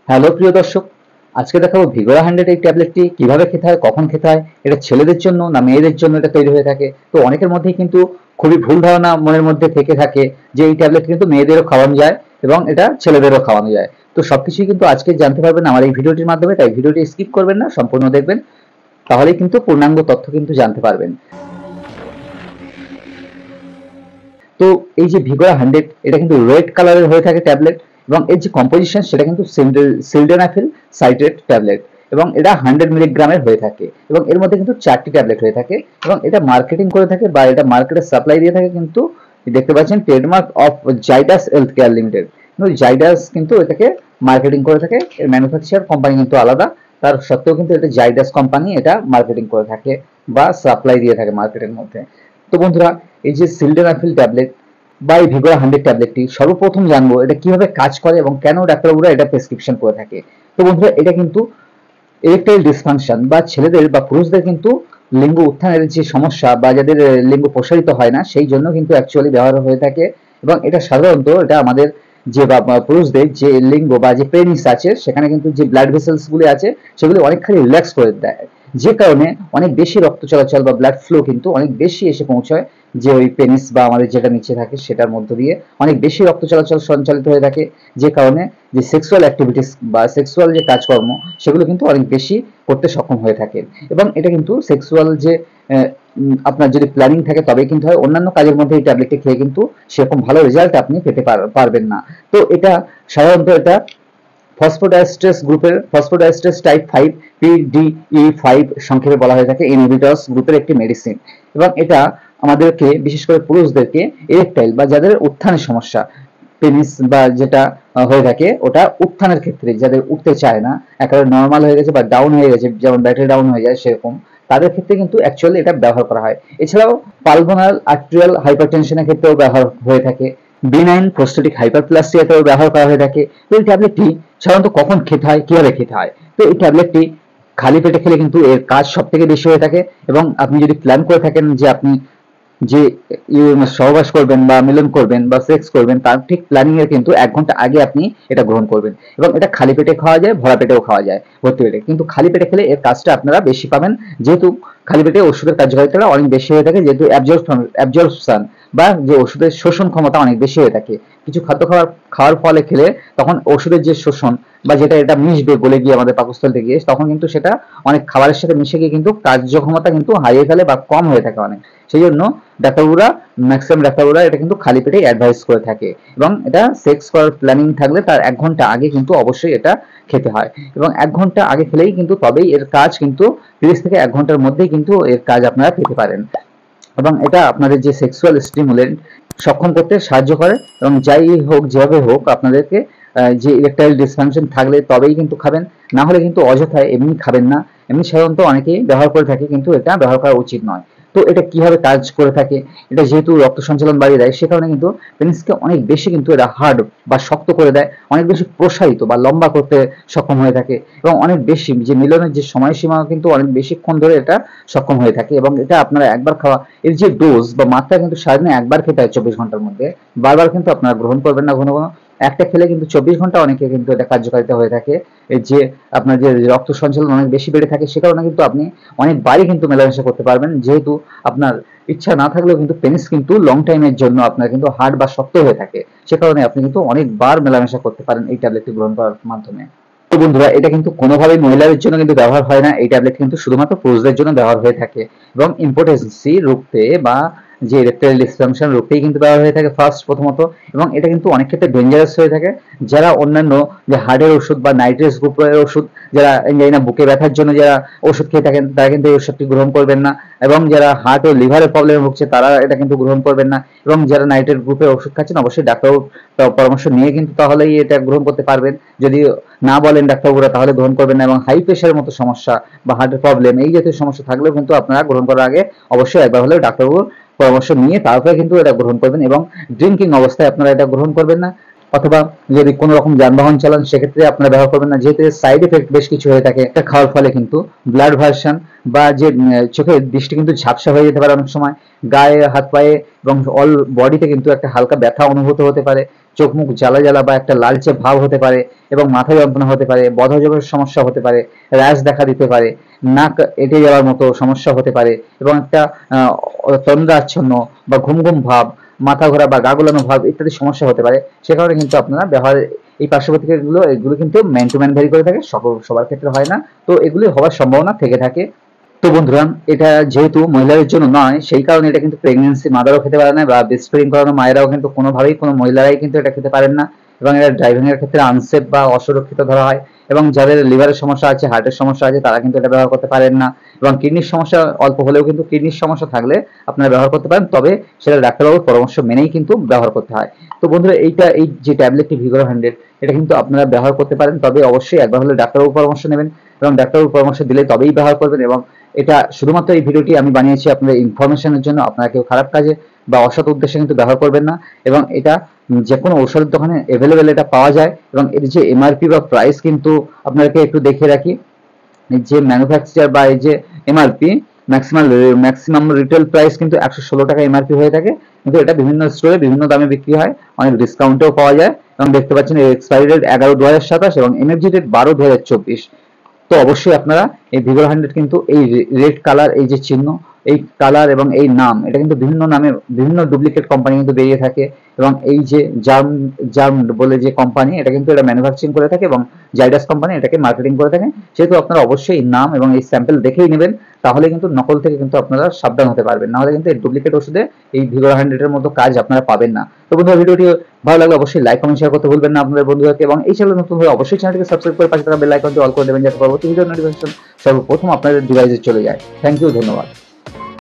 Hello প্রিয় দর্শক, আজকে দেখাবো ভিগোরা 100 এই ট্যাবলেটটি কিভাবে খেতে হয়, কখন খেতে হয়, এটা ছেলেদের জন্য না মেয়েদের জন্য এটা তৈরি হয়ে থাকে। তো অনেকের মধ্যেই কিন্তু খুবই ভুল ধারণা মনের মধ্যে থেকে থাকে যে এই ট্যাবলেট কিন্তু মেয়েদেরও খাওয়ানো যায় এবং এটা ছেলেদেরও খাওয়ানো যায়। তো সবকিছুই কিন্তু আজকে জানতে পারবেন আমার এই ভিডিওটির মাধ্যমে, তাই ভিডিওটি স্কিপ করবেন না, সম্পূর্ণ দেখবেন, তাহলেই কিন্তু পূর্ণাঙ্গ তথ্য কিন্তু জানতে পারবেন। তো এই যে ভিগোরা 100 এটা কিন্তু রেড কালারের হয়ে থাকে ট্যাবলেট এবং এর যে কম্পোজিশন সেটা কিন্তু সিলডেনাফিল সাইট্রেট ট্যাবলেট এবং এটা 100 মিলিগ্রামের হয়ে থাকে এবং এর মধ্যে কিন্তু 4টি ট্যাবলেট হয়ে থাকে এবং এটা মার্কেটিং করে থাকে বা এটা মার্কেটে সাপ্লাই দিয়ে থাকে কিন্তু দেখতে পাচ্ছেন trademark of Zydus health care limited. কিন্তু জাইডাস কিন্তু এটাকে মার্কেটিং করে থাকে, এর ম্যানুফ্যাকচার কোম্পানি কিন্তু আলাদা, তার সত্ত্বেও কিন্তু এটা জাইডাস কোম্পানি এটা মার্কেটিং করে থাকে বা সাপ্লাই দিয়ে থাকে মার্কেটের মধ্যে। তো বন্ধুরা, এই যে সিলডেনাফিল ট্যাবলেট বা এই ভিগোরা 100 ট্যাবলেটটি সর্বপ্রথম জানবো এটা কিভাবে কাজ করে এবং কেন ডাক্তারবাবুরা এটা প্রেসক্রিপশন করে থাকে। তো বন্ধুরা, এটা কিন্তু ইরেকটাইল ডিসফাংশন বা ছেলেদের বা পুরুষদের কিন্তু লিঙ্গ উত্থানের যে সমস্যা বা যাদের লিঙ্গ প্রসারিত হয় না সেই জন্য কিন্তু অ্যাকচুয়ালি ব্যবহার হয়ে থাকে এবং এটা সাধারণত এটা আমাদের যে পুরুষদের যে লিঙ্গ বা যে পেনিস আছে সেখানে কিন্তু যে ব্লাড ভেসেলস গুলি আছে সেগুলি অনেকখানি রিল্যাক্স করে দেয়, যে কারণে অনেক বেশি রক্ত চলাচল বা ব্লাড ফ্লো কিন্তু অনেক বেশি এসে পৌঁছায় যে ওই পেনিস বা আমাদের যেটা নিচে থাকে সেটার মধ্য দিয়ে অনেক বেশি রক্ত চলাচল সঞ্চালিত হয়ে থাকে, যে কারণে যে সেক্সুয়াল অ্যাক্টিভিটিস বা সেক্সুয়াল যে কাজকর্ম সেগুলো কিন্তু অনেক বেশি করতে সক্ষম হয়ে থাকে এবং এটা কিন্তু সেক্সুয়াল যে আপনার যদি প্ল্যানিং থাকে তবেই কিন্তু হয়, অন্যান্য কাজের মধ্যে এই ট্যাবলেটটি খেয়ে কিন্তু সেরকম ভালো রেজাল্ট আপনি পেতে পারবেন না। তো এটা সাধারণত এটা ফসফোডাইস্টারেস গ্রুপের ফসফোডাইস্টারেস টাইপ 5 PDE5 সংক্ষেপে বলা হয়ে থাকে ইনহিবিটরস গ্রুপের একটি মেডিসিন এবং এটা আমাদেরকে বিশেষ করে পুরুষদেরকে ইরেকটাইল বা যাদের উত্থানের সমস্যা পেনিস বা যেটা হয়ে থাকে ওটা উত্থানের ক্ষেত্রে যাদের উঠতে চায় না, একেবারে নর্মাল হয়ে গেছে বা ডাউন হয়ে গেছে, যেমন ব্যাটারি ডাউন হয়ে যায় সেরকম, তাদের ক্ষেত্রে কিন্তু অ্যাকচুয়ালি এটা ব্যবহার করা হয়। এছাড়াও পালমোনাল আর্টেরিয়াল হাইপারটেনশনের ক্ষেত্রেও ব্যবহার হয়ে থাকে, বিনাইন প্রোস্টেটিক হাইপারপ্লাসিয়াতেও ব্যবহার করা হয়ে থাকে। তো এই ট্যাবলেটটি সাধারণত কখন খেতে হয়, কিভাবে খেতে হয়? তো এই ট্যাবলেটটি খালি পেটে খেলে কিন্তু এর কাজ সব থেকে বেশি হয়ে থাকে এবং আপনি যদি প্ল্যান করে থাকেন যে আপনি যে সহবাস করবেন বা মিলন করবেন বা সেক্স করবেন তার ঠিক প্ল্যানিং এর কিন্তু 1 ঘন্টা আগে আপনি এটা গ্রহণ করবেন এবং এটা খালি পেটে খাওয়া যায়, ভরা পেটেও খাওয়া যায়, ভর্তি পেটে, কিন্তু খালি পেটে খেলে এর কাজটা আপনারা বেশি পাবেন, যেহেতু খালি পেটে ওষুধের কার্যকারিতা অনেক বেশি হয়ে থাকে, যেহেতু অ্যাবজর্পশন বা যে ওষুধের শোষণ ক্ষমতা অনেক বেশি হয়ে থাকে। কিছু খাদ্য খাওয়ার ফলে খেলে তখন ওষুধের যে শোষণ বা যেটা এটা মিশবে বলে গিয়ে আমাদের পাকস্থলীতে গিয়ে তখন কিন্তু সেটা অনেক খাবারের সাথে মিশে গিয়ে কিন্তু কার্যক্ষমতা কিন্তু হারিয়ে ফেলে বা কম হয়ে থাকে অনেক। সেই জন্য ডাক্তারবাবুরা ম্যাক্সিমাম ডাক্তারবাবুরা এটা কিন্তু খালি পেটেই অ্যাডভাইস করে থাকে এবং এটা সেক্স করার প্ল্যানিং থাকলে তার 1 ঘন্টা আগে কিন্তু অবশ্যই এটা খেতে হয় এবং 1 ঘন্টা আগে খেলেই কিন্তু তবেই এর কাজ কিন্তু 30 থেকে 1 ঘন্টার মধ্যেই কিন্তু এর কাজ আপনারা পেতে পারেন এবং এটা আপনাদের যে সেক্সুয়াল স্টিমুলেন্ট সক্ষম করতে সাহায্য করে এবং যাই হোক যেভাবে হোক আপনাদেরকে যে ইরেকটাইল ডিসফাংশন থাকলে তবেই কিন্তু খাবেন, না হলে কিন্তু অযথায় এমনি খাবেন না। এমনি সাধারণত অনেকেই ব্যবহার করে থাকে কিন্তু এটা ব্যবহার করা উচিত নয়। তো এটা কিভাবে কাজ করে থাকে, এটা যেহেতু রক্ত সঞ্চালন বাড়িয়ে দেয় সে কারণে কিন্তু পেনিসকে অনেক বেশি কিন্তু এটা হার্ড বা শক্ত করে দেয়, অনেক বেশি প্রসারিত বা লম্বা করতে সক্ষম হয়ে থাকে এবং অনেক বেশি যে মিলনের যে সময়সীমা কিন্তু অনেক বেশিক্ষণ ধরে এটা সক্ষম হয়ে থাকে এবং এটা আপনারা একবার খাওয়া এর যে ডোজ বা মাত্রা কিন্তু সারাদিনে একবার খেতে হয় 24 ঘন্টার মধ্যে, বারবার কিন্তু আপনারা গ্রহণ করবেন না ঘন ঘন। একটা খেলে কিন্তু 24 ঘন্টা অনেকে কিন্তু এটা কার্যকারিতা হয়ে থাকে, এই যে আপনার যে রক্ত সঞ্চালন অনেক বেশি বেড়ে থাকে সে কারণে কিন্তু আপনি অনেকবারই কিন্তু মেলামেশা করতে পারবেন, যেহেতু আপনার ইচ্ছা না থাকলেও কিন্তু পেনিস কিন্তু লং টাইমের জন্য আপনার কিন্তু হার্ড বা শক্ত হয়ে থাকে, সে কারণে আপনি কিন্তু অনেকবার মেলামেশা করতে পারেন এই ট্যাবলেটটি গ্রহণ করার মাধ্যমে। তো বন্ধুরা, এটা কিন্তু কোনোভাবেই মহিলাদের জন্য কিন্তু ব্যবহার হয় না, এই ট্যাবলেট কিন্তু শুধুমাত্র পুরুষদের জন্য ব্যবহার হয়ে থাকে এবং ইম্পোটেন্সি রুখতে বা যে ইরেকটাইল ডিসফাংশন রুখতেই কিন্তু ব্যবহার হয়ে থাকে ফার্স্ট প্রথমত, এবং এটা কিন্তু অনেক ক্ষেত্রে ডেঞ্জারাস হয়ে থাকে। যারা অন্যান্য যে হার্টের ওষুধ বা নাইট্রেস গ্রুপের ওষুধ, যারা জানি না বুকে ব্যথার জন্য যারা ওষুধ খেয়ে থাকেন তারা কিন্তু এই ওষুধটি গ্রহণ করবেন না এবং যারা হার্ট ও লিভারের প্রবলেমে ভুগছে তারা এটা কিন্তু গ্রহণ করবেন না এবং যারা নাইট্রেট গ্রুপের ওষুধ খাচ্ছেন অবশ্যই ডাক্তার পরামর্শ নিয়ে কিন্তু তাহলেই এটা গ্রহণ করতে পারবেন, যদি না বলেন ডাক্তারবাবুরা তাহলে গ্রহণ করবেন না। এবং হাই প্রেশারের মতো সমস্যা বা হার্টের প্রবলেম এই জাতীয় সমস্যা থাকলেও কিন্তু আপনারা গ্রহণ করার আগে অবশ্যই একবার হলেও ডাক্তারবাবুর পরামর্শ নিয়ে তারপরে কিন্তু এটা গ্রহণ করবেন এবং ড্রিঙ্কিং অবস্থায় আপনারা এটা গ্রহণ করবেন না। অথবা যদি কোনো রকম যানবাহন চালান সেক্ষেত্রে আপনারা ব্যবহার করবেন না, যেহেতু সাইড এফেক্ট বেশ কিছু হয়ে থাকে এটা খাওয়ার ফলে কিন্তু ব্লাড ভার্সন বা যে চোখের দৃষ্টি কিন্তু ঝাপসা হয়ে যেতে পারে অনেক সময়, গায়ে হাত পায়ে এবং অল বডিতে কিন্তু একটা হালকা ব্যথা অনুভূত হতে পারে, চোখ মুখ জ্বালা জ্বালা বা একটা লালচে ভাব হতে পারে এবং মাথা যন্ত্রণা হতে পারে, বদহজমের সমস্যা হতে পারে, র্যাশ দেখা দিতে পারে, নাক এঁটে যাওয়ার মতো সমস্যা হতে পারে এবং একটা তন্দ্রাচ্ছন্ন বা ঘুম ঘুম ভাব, মাথা ঘোরা বা গা গোলানো ভাব ইত্যাদি সমস্যা হতে পারে। সে কারণে কিন্তু আপনারা ব্যবহার এই পার্শ্ব প্রতিক্রিয়াগুলো এগুলো কিন্তু ম্যান টু ম্যান ভ্যারি করে থাকে, সবার ক্ষেত্রে হয় না, তো এগুলি হওয়ার সম্ভাবনা থেকে থাকে। তো বন্ধুরা, এটা যেহেতু মহিলাদের জন্য নয় সেই কারণে এটা কিন্তু প্রেগনেন্সি মাদারও খেতে পারে না বা ব্রেস্ট ফিডিং করানো মায়েরাও কিন্তু কোনোভাবেই কোনো মহিলারাই কিন্তু এটা খেতে পারেন না এবং এটা ড্রাইভিং এর ক্ষেত্রে আনসেফ বা অসুরক্ষিত ধরা হয়। এবং যাদের লিভারের সমস্যা আছে, হার্টের সমস্যা আছে, তারা কিন্তু এটা ব্যবহার করতে পারেন না। এবং কিডনির সমস্যা অল্প হলেও কিন্তু কিডনির সমস্যা থাকলে আপনারা ব্যবহার করতে পারেন, তবে সেটা ডাক্তারবাবুর পরামর্শ মেনেই কিন্তু ব্যবহার করতে হয়। তো বন্ধুরা, এই যে ট্যাবলেটটি ভিগোর 100 এটা কিন্তু আপনারা ব্যবহার করতে পারেন, তবে অবশ্যই একবার হলে ডাক্তারবাবুর পরামর্শ নেবেন এবং ডাক্তারবাবুর পরামর্শ দিলে তবেই ব্যবহার করবেন। এবং এটা শুধুমাত্র এই ভিডিওটি আমি বানিয়েছি আপনাদের ইনফরমেশনের জন্য, আপনারা কেউ খারাপ কাজে বা অসৎ উদ্দেশ্যে কিন্তু ব্যবহার করবেন না। এবং এটা যে কোনো ঔষধের দোকানে অ্যাভেলেবেল এটা পাওয়া যায় এবং এর যে এমআরপি বা প্রাইস কিন্তু আপনাদেরকে একটু দেখিয়ে রাখি। যে ম্যানুফ্যাকচার বা এই যে এমআরপি ম্যাক্সিমাম রিটেল প্রাইস কিন্তু 116 টাকা এমআরপি হয়ে থাকে, কিন্তু এটা বিভিন্ন স্টোরে বিভিন্ন দামে বিক্রি হয়, অনেক ডিসকাউন্টেও পাওয়া যায়। এবং দেখতে পাচ্ছেন এর এক্সপায়ারি ডেট 11/2027 এবং এমএফজি ডেট 12/2024। তো অবশ্যই আপনারা এই ভিগোর 100 কিন্তু এই রেড কালার, এই যে চিহ্ন, এই কালার এবং এই নাম, এটা কিন্তু বিভিন্ন নামে বিভিন্ন ডুপ্লিকেট কোম্পানি কিন্তু বেরিয়ে থাকে এবং এই যে জার্ম বলে যে কোম্পানি, এটা কিন্তু এটা ম্যানুফ্যাকচারিং করে থাকে এবং জাইডাস কোম্পানি এটাকে মার্কেটিং করে থাকে। সেহেতু আপনারা অবশ্যই এই নাম এবং এই স্যাম্পল দেখেই নেবেন, তাহলে কিন্তু নকল থেকে কিন্তু আপনারা সাবধান হতে পারবেন, নাহলে কিন্তু এই ডুপ্লিকেট ওষুধে এই ভিগোর 100 এর মতো কাজ আপনারা পাবেন না। তো বন্ধুরা, ভিডিওটি ভালো লাগলে অবশ্যই লাইক কমেন্ট শেয়ার করতে ভুলবেন না আপনাদের বন্ধুদেরকে, এবং এই চ্যানেল নতুন হলে অবশ্যই চ্যানেলটিকে সাবস্ক্রাইব করে পাশে থাকা বেল আইকনটি অল করে দেবেন, যাতে পরবর্তী ভিডিও নোটিফিকেশন সর্বপ্রথম আপনাদের ডিভাইসে চলে যায়। থ্যাংক ইউ, ধন্যবাদ।